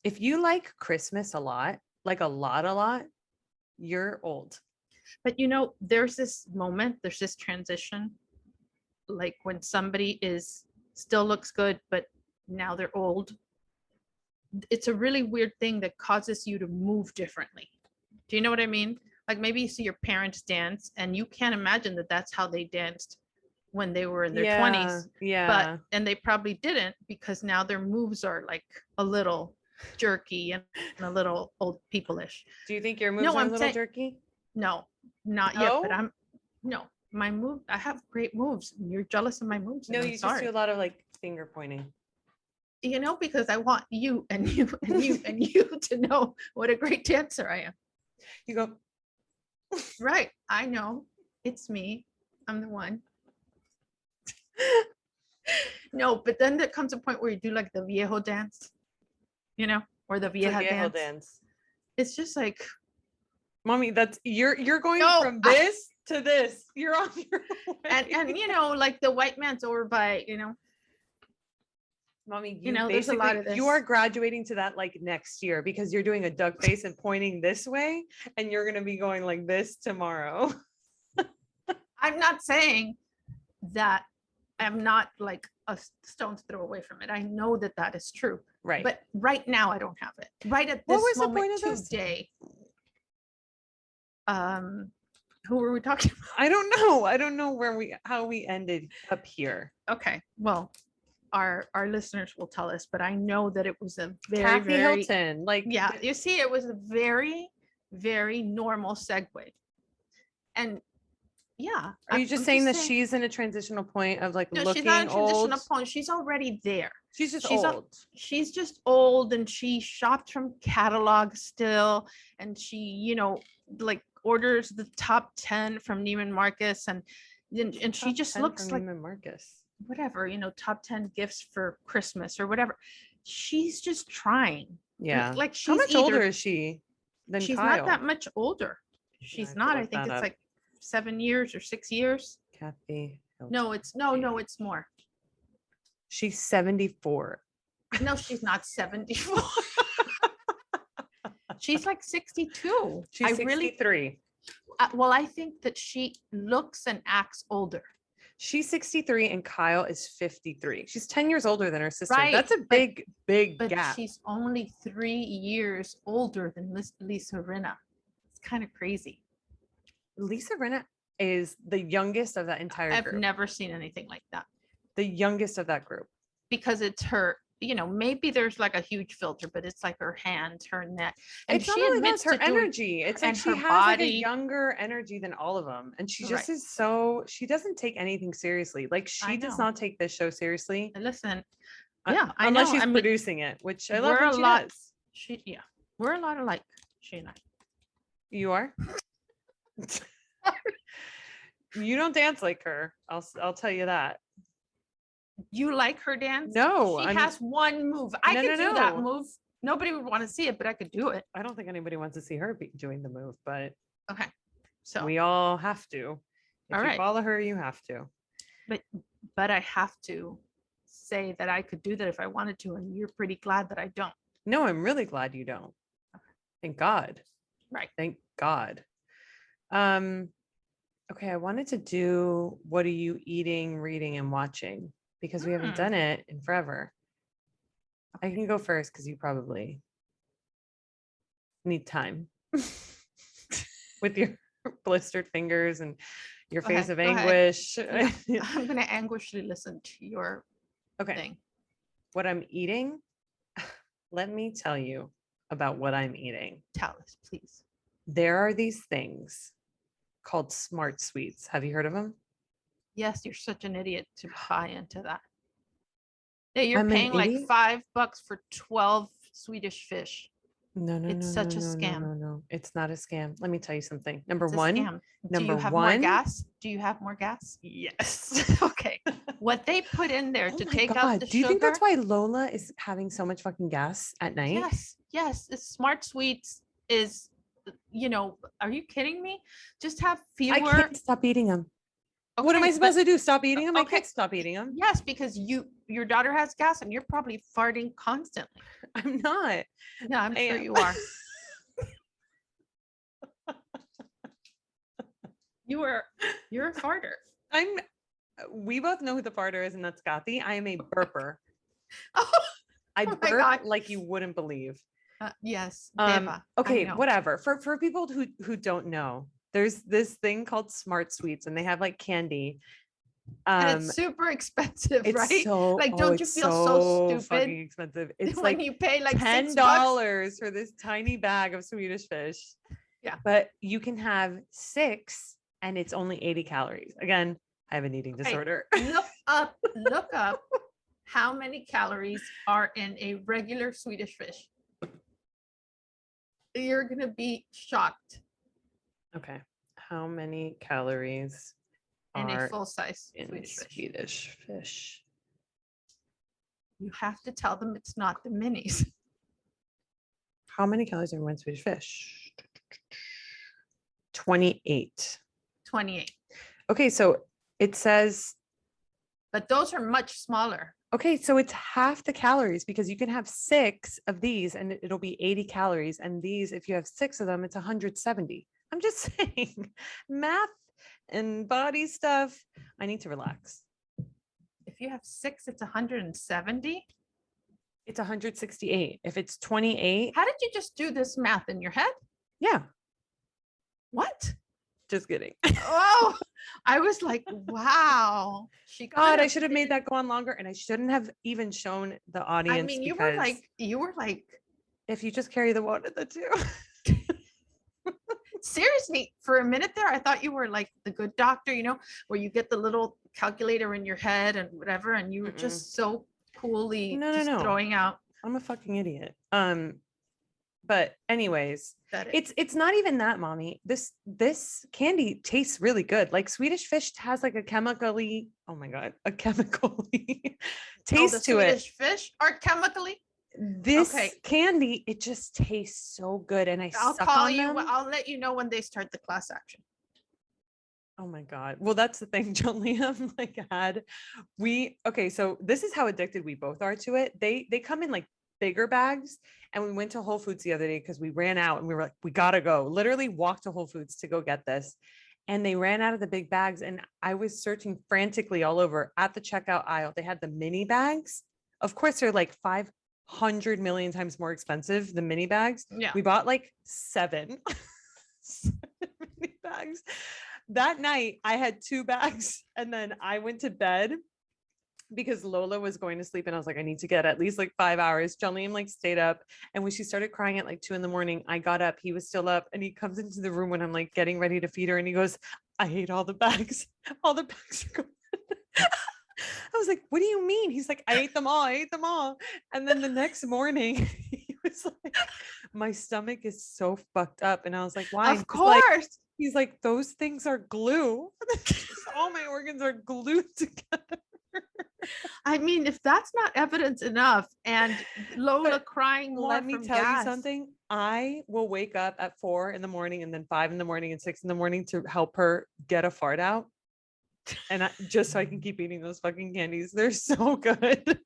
If you like Christmas a lot, like a lot, you're old.
But there's this moment, there's this transition, like when somebody still looks good, but now they're old. It's a really weird thing that causes you to move differently. Do you know what I mean? Like maybe you see your parents dance and you can't imagine that that's how they danced when they were in their 20s.
Yeah.
And they probably didn't, because now their moves are like a little jerky and a little old people-ish.
Do you think your moves are a little jerky?
No, not yet, but my move, I have great moves. You're jealous of my moves.
No, you just do a lot of like finger pointing.
Because I want you and you and you and you to know what a great dancer I am.
You go,
right. I know. It's me. I'm the one. No, but then there comes a point where you do like the viejo dance, or the vieja dance. It's just like,
mommy, that's you're going from this to this. You're on your way.
And like the white man's over by,
mommy,
there's a lot of this.
You are graduating to that like next year, because you're doing a duck face and pointing this way, and you're going to be going like this tomorrow.
I'm not saying that I'm not like a stone's throw away from it. I know that that is true.
Right.
But right now I don't have it. Right at this moment today. Who were we talking about?
I don't know how we ended up here.
Okay. Well, our listeners will tell us, but I know that it was a very
Kathy Hilton. Like,
yeah, you see, it was a very, very normal segue. And yeah.
Are you just saying that she's in a transitional point of like looking old?
She's not a transitional point. She's already there.
She's just old.
She's just old, and she shopped from catalogs still, and she, like orders the top 10 from Neiman Marcus, and she just looks like
Neiman Marcus.
Whatever, top 10 gifts for Christmas or whatever. She's just trying.
Yeah.
Like
how much older is she than
she's
Kyle?
Not that much older. She's not. I think it's like 7 years or 6 years.
Kathy Hilton.
No, it's more.
She's 74.
No, she's not 74. She's like 62.
She's 63.
Well, I think that she looks and acts older.
She's 63 and Kyle is 53. She's 10 years older than her sister.
Right,
That's a big, big
but
gap.
she's only 3 years older than Lisa Rinna. It's kind of crazy.
Lisa Rinna is the youngest of that entire
I've
group.
never seen anything like that
The youngest of that group.
because it's her, you know, maybe there's like a huge filter, but it's like her hands, her neck. And
It's not
she
only that,
admits
it's her
to doing,
energy. It's like
and
she
her
has like a
body.
younger energy than all of them. And she just
Right.
is so, she doesn't take anything seriously. Like she does
know.
not take this show seriously.
And listen,
uh,
yeah, I
unless
know.
she's
I mean,
producing it, which I love
we're
when
a
she
lot.
does.
Yeah, we're a lot alike, she and I.
You are? You don't dance like her. I'll tell you that.
You like her dance?
No,
She
I'm-
has one move. I
No,
could
no,
do that
no.
move. Nobody would want to see it, but I could do it.
I don't think anybody wants to see her doing the move, but
Okay. So,
we all have to. If
All
you
right.
follow her, you have to.
but I have to say that I could do that if I wanted to, and you're pretty glad that I don't.
No, I'm really glad you don't. Thank God.
Right.
Thank God. Okay, I wanted to do what are you eating, reading, and watching because we haven't done it in forever. I can go first because you probably need time with your blistered fingers and your
Go
face
ahead,
of
go ahead.
anguish.
Yeah. I'm gonna anguishedly listen to your
Okay,
thing.
what I'm eating. Let me tell you about what I'm eating.
Tell us, please.
There are these things called smart sweets. Have you heard of them?
Yes, you're such an idiot to buy into that. Yeah, you're
I'm an
paying like
idiot?
$5 for 12 Swedish fish.
No, no,
It's
no,
such
no,
a
no,
scam.
no, no. It's not a scam. Let me tell you something. Number
It's a
one.
scam. Do
Number
you have
one.
more gas? Do you have more gas?
Yes.
Okay. What they put in there
Oh
to
my
take out
God.
the
Do you
sugar?
think that's why Lola is having so much fucking gas at night?
Yes, yes. The Smart Sweets is, you know, are you kidding me? Just have fewer.
I can't stop eating them. What am
Okay,
I supposed to do? Stop eating them? I
okay.
can't stop eating them.
Yes, because your daughter has gas and you're probably farting constantly.
I'm not.
Yeah, I'm
I
sure
am.
you are. You're a farter.
We both know who the farter is, and that's Kathy. I am a burper.
Oh,
I
oh my
burp
God.
like you wouldn't believe.
Yes. Beba, I
Okay,
know.
whatever. For people who don't know, there's this thing called Smart Sweets, and they have like candy.
And it's super expensive,
It's
right?
so
Like, don't you
it's
feel so
fucking
stupid
expensive. It's
when
like
you pay like $6?
$10 for this tiny bag of Swedish fish.
Yeah.
But you can have 6 and it's only 80 calories. Again, I have an eating disorder.
Look up how many calories are in a regular Swedish fish. You're gonna be shocked.
Okay. How many calories
In a
are
full-size
in
Swedish fish?
Swedish fish?
You have to tell them it's not the minis.
How many calories are in one Swedish fish? 28.
28.
Okay, so it says,
But those are much smaller.
okay, so it's half the calories because you can have 6 of these and it'll be 80 calories. And these, if you have 6 of them, it's 170. I'm just saying, math and body stuff. I need to relax.
If you have 6, it's 170.
It's 168. If it's 28,
How did you just do this math in your head?
yeah,
What?
just kidding.
Oh, I was like, wow.
God, I should have made that go on longer and I shouldn't have even shown the audience.
I mean, you were like,
if you just carry the one of the two.
seriously, for a minute there, I thought you were like the good doctor, you know, where you get the little calculator in your head and whatever, and you were just so coolly
No.
throwing out.
I'm a fucking idiot. But anyways,
That
it's not even that, mommy. This candy tastes really good. Like Swedish fish has like a chemically, oh my God, a chemically taste to it.
Swedish fish are chemically.
This candy, it just tastes so good. And
I'll
suck
call
on
you.
them.
I'll let you know when they start the class action.
Oh my God. Well, that's the thing, John Liam, like okay, so this is how addicted we both are to it. They come in like bigger bags, and we went to Whole Foods the other day because we ran out and we were like, we gotta go. Literally walk to Whole Foods to go get this. and they ran out of the big bags. And I was searching frantically all over at the checkout aisle. They had the mini bags. Of course, they're like 500 million times more expensive than mini bags.
Yeah.
We bought like 7 mini bags. That night, I had 2 bags, and then I went to bed because Lola was going to sleep, and I was like, I need to get at least like 5 hours. John Liam like stayed up, and when she started crying at like 2 a.m, I got up. He was still up, and he comes into the room when I'm like getting ready to feed her, and he goes, I ate all the bags. All the bags are gone. I was like, what do you mean? He's like, I ate them all. I ate them all. And then the next morning, he was like, my stomach is so fucked up. And I was like, why?
Of course.
He's like, those things are glue. All my organs are glued together.
I mean, if that's not evidence enough, and Lola
But
crying more
let me
from
tell you
gas.
something. I will wake up at 4 a.m, and then 5 a.m, and 6 a.m to help her get a fart out. And just so I can keep eating those fucking candies. They're so good.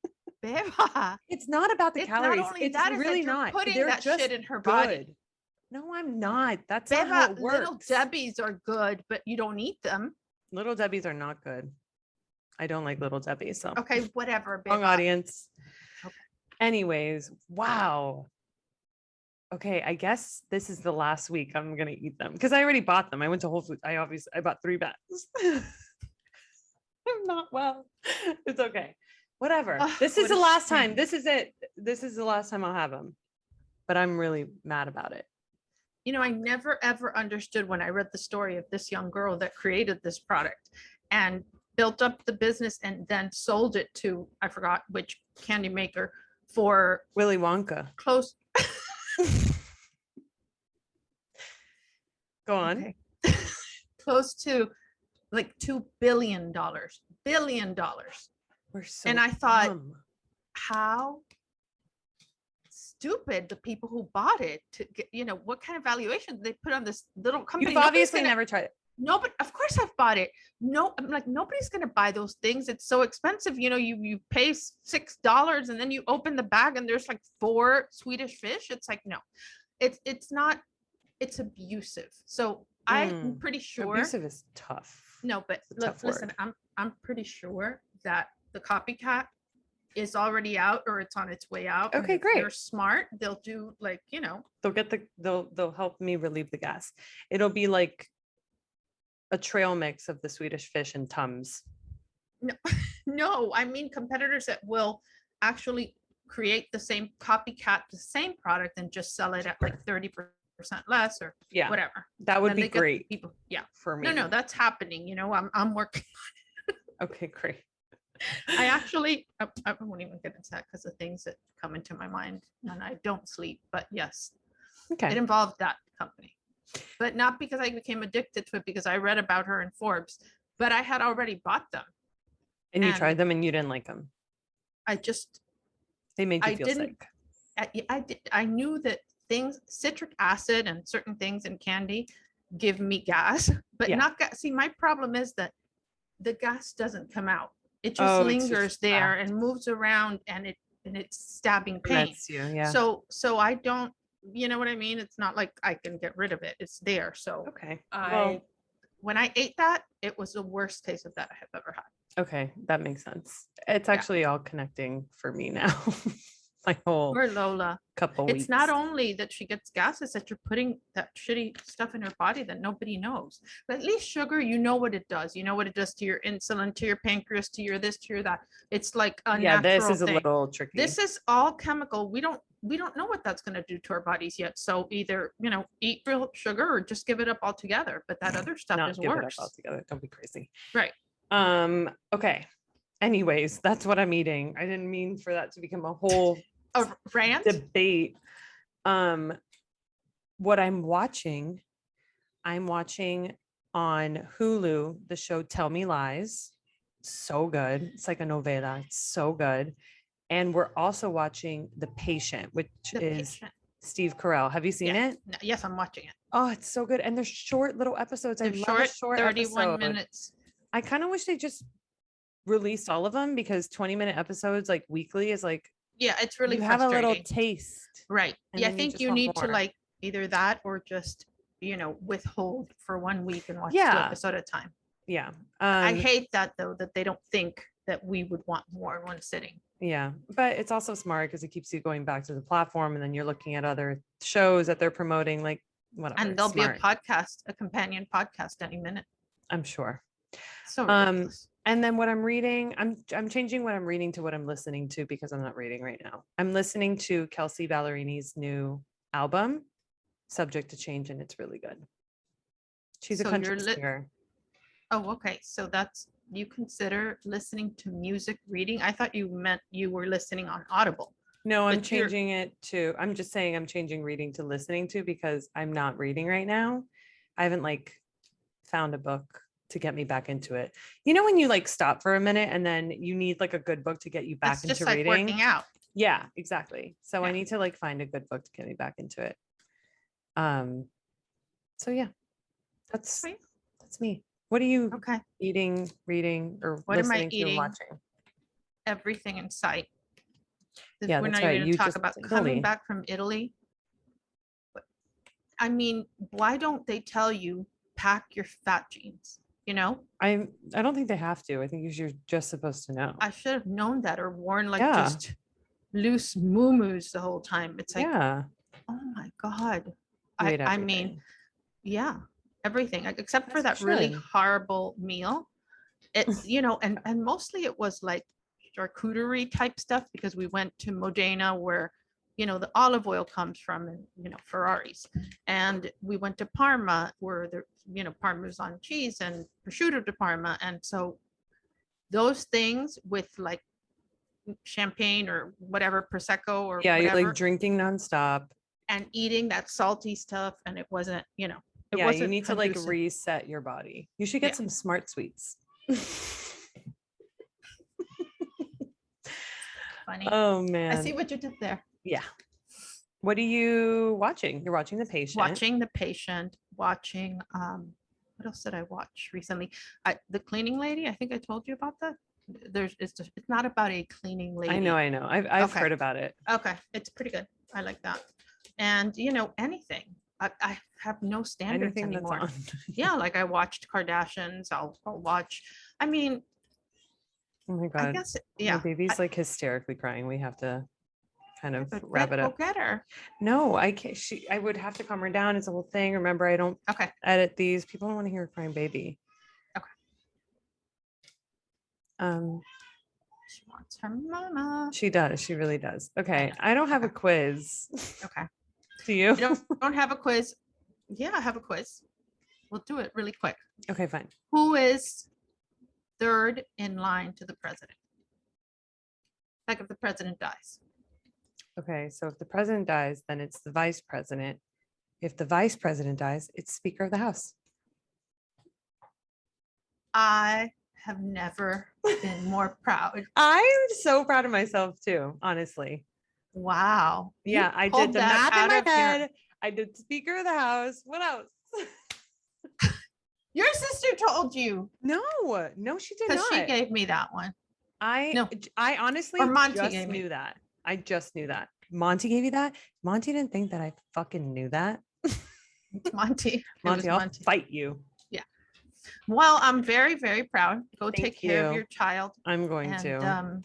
Beba,
It's not about the
it's
calories.
not only
It's
that,
really
is that you're
not.
putting
They're
that
just
shit in her
good.
body.
No, I'm not. That's not how
Beba,
it works.
Little Debbie's are good, but you don't eat them.
Little Debbie's are not good. I don't like Little Debbie's. So
Okay, whatever.
wrong
Beba.
audience.
Okay.
Anyways, wow. Okay, I guess this is the last week I'm gonna eat them because I already bought them. I went to Whole Foods. I bought 3 bags. I'm not well. It's okay. Whatever. This is
what
the
a
last
shame.
time. This is it. This is the last time I'll have them. But I'm really mad about it.
You know, I never ever understood when I read the story of this young girl that created this product and built up the business and then sold it to, I forgot which candy maker, for
Willy Wonka.
close.
Go on.
Okay. Close to like $2 billion.
We're so
And I thought,
dumb.
how stupid the people who bought it to get, you know, what kind of valuation did they put on this little company?
You've obviously never tried it.
No, but of course I've bought it. No, I'm like, nobody's gonna buy those things. It's so expensive. You know, you pay $6 and then you open the bag and there's like 4 Swedish fish. It's like, no, it's not, it's abusive. So I'm pretty sure
Abusive is tough.
no, but
It's a tough
listen,
word.
I'm pretty sure that the copycat is already out or it's on its way out. and
Okay,
if
great.
They're smart. They'll do like, you know,
They'll help me relieve the gas. It'll be like a trail mix of the Swedish fish and Tums.
no, I mean competitors that will actually create the same copycat, the same product and just sell it at like 30% less or
Yeah,
whatever.
that would
Then
be
they get the
great
people. Yeah.
for me.
No, that's happening. You know, I'm working.
Okay, great.
I actually, I won't even get into that because the things that come into my mind and I don't sleep, but yes, it
Okay.
involved that company, but not because I became addicted to it because I read about her in Forbes, but I had already bought them.
And you
and-
tried them and you didn't like them.
I just,
They made you
I
feel
didn't-
sick.
I knew that things, citric acid and certain things in candy give me gas, but
Yeah.
not gas. See, my problem is that the gas doesn't come out. It just
Oh, it's
lingers
just
there
trapped.
and moves around and it's stabbing pain.
That's you. Yeah.
So I don't, you know what I mean? It's not like I can get rid of it. It's there. So
Okay.
when I ate that, it was the worst taste of that I have ever had.
Okay, that makes sense. It's
Yeah.
actually all connecting for me now. My whole
Poor Lola.
couple weeks.
It's not only that she gets gas, it's that you're putting that shitty stuff in her body that nobody knows. But at least sugar, you know what it does. You know what it does to your insulin, to your pancreas, to your this, to your that. It's like a
Yeah, this
natural
is a
thing.
little tricky.
This is all chemical. We don't know what that's going to do to our bodies yet. So either, you know, eat real sugar or just give it up altogether. But that other stuff
Not
is
give it up
worse.
altogether. Don't be crazy.
Right.
Okay. Anyways, that's what I'm eating. I didn't mean for that to become a whole
A rant.
debate. What I'm watching on Hulu the show Tell Me Lies. So good. It's like a novela. It's so good. And we're also watching The Patient, which
The
is
Patient.
Steve Carell. Have you seen
Yeah.
it?
No, yes, I'm watching it.
Oh, it's so good. And they're short little episodes. I
They're
love a short
31
episode.
minutes.
I kind of wish they just released all of them because 20-minute episodes like weekly is like
Yeah, it's really
you have a little
frustrating.
taste.
Right.
and
Yeah, I
then you
think
just
you
want
need to
more.
like either that or just withhold for 1 week and watch 2
Yeah.
episodes at a time.
Yeah.
I hate that though, that they don't think that we would want more in one sitting.
Yeah, but it's also smart because it keeps you going back to the platform, and then you're looking at other shows that they're promoting, like whatever.
And there'll
smart.
be a podcast, a companion podcast any minute.
I'm sure.
So ridiculous.
And then what I'm reading, I'm changing what I'm reading to what I'm listening to, because I'm not reading right now. I'm listening to Kelsey Ballerini's new album, Subject to Change, and it's really good. She's a
So
country
you're
singer.
Oh, okay. So that's, you consider listening to music reading? I thought you meant you were listening on Audible.
No, I'm
But you're-
changing it to, I'm just saying I'm changing reading to listening to, because I'm not reading right now. I haven't like found a book to get me back into it. You know, when you like stop for a minute and then you need like a good book to get you back
That's
into
just like
reading.
working out.
Yeah, exactly. So I
Yeah.
need to like find a good book to get me back into it. So yeah, that's
Sweet.
me. What are you
Okay.
eating, reading, or
What am I
listening to and
eating?
watching?
Everything in sight.
Yeah,
We're
that's
not
right.
even
You
gonna talk
just
about
went to
coming
Italy.
back from Italy. I mean, why don't they tell you pack your fat jeans? You know,
I don't think they have to. I think you're just supposed to know.
I should have known that, or worn like
Yeah.
just loose muumuus the whole time. It's like,
Yeah.
oh my God.
You ate
I mean,
everything.
yeah, everything except for
As
that
you
really
should.
horrible meal. It, and mostly it was like charcuterie type stuff, because we went to Modena where, the olive oil comes from, and, Ferraris. And we went to Parma where the, Parmesan cheese and prosciutto di Parma. And so those things with like champagne or whatever, Prosecco or
Yeah, you're
whatever,
like drinking nonstop.
and eating that salty stuff. And it wasn't, it
Yeah,
wasn't
you need to like
conducive.
reset your body. You should get
Yeah.
some smart sweets.
Funny.
Oh man.
I see what you did there.
Yeah. What are you watching? You're watching The Patient.
Watching The Patient, watching, what else did I watch recently? The Cleaning Lady, I think I told you about that. It's not about a cleaning lady.
I know. I've
Okay.
heard about it.
Okay, it's pretty good. I like that. And anything. I have no standards
Anything that's
anymore.
on.
Yeah, like I watched Kardashians. I'll watch. I mean,
Oh my
I
God.
guess,
My
yeah.
baby's like hysterically crying. We have to kind of wrap it
Go
up.
get her.
No, I can't. I would have to calm her down. It's a whole thing. Remember, I don't
Okay.
edit these. People don't want to hear a crying baby.
Okay. She wants her mama.
She does. She really does. Okay.
know.
I don't have a
Okay.
quiz.
Okay.
Do you?
You don't have a quiz? Yeah, I have a quiz. We'll do it really quick.
Okay, fine.
Who is third in line to the president? Like if the president dies.
Okay. So if the president dies, then it's the vice president. If the vice president dies, it's Speaker of the House.
I have never been more proud.
I'm so proud of myself too, honestly.
Wow. You
Yeah, I
pulled
did the
that
math in
out
my
of your-
head. I did Speaker of the House. What else?
Your sister told you,
No, she did
because
not.
she gave me that one.
I honestly
Or Monty
just
gave me.
knew that. I just knew that. Monty gave you that? Monty didn't think that I fucking knew that.
It's Monty. It was
Monty, I'll
Monty.
fight you.
Well, I'm very, very proud. Go
Thank
take care of
you.
your child.
I'm going
And
to.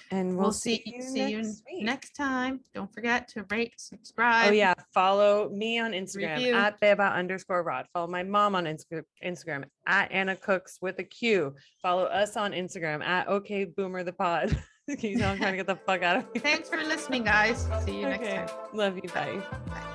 And
we'll see you
next week.
next time. Don't forget to rate, subscribe.
Oh yeah, follow me on Instagram
Review.
at beba_rod. Follow my mom on Instagram at Anna Cooks with a Q. Follow us on Instagram at OK Boomer the Pod. Can you tell I'm trying to get the fuck out of here?
Thanks for listening, guys. See you next
Okay,
time.
love you. Bye.
Bye.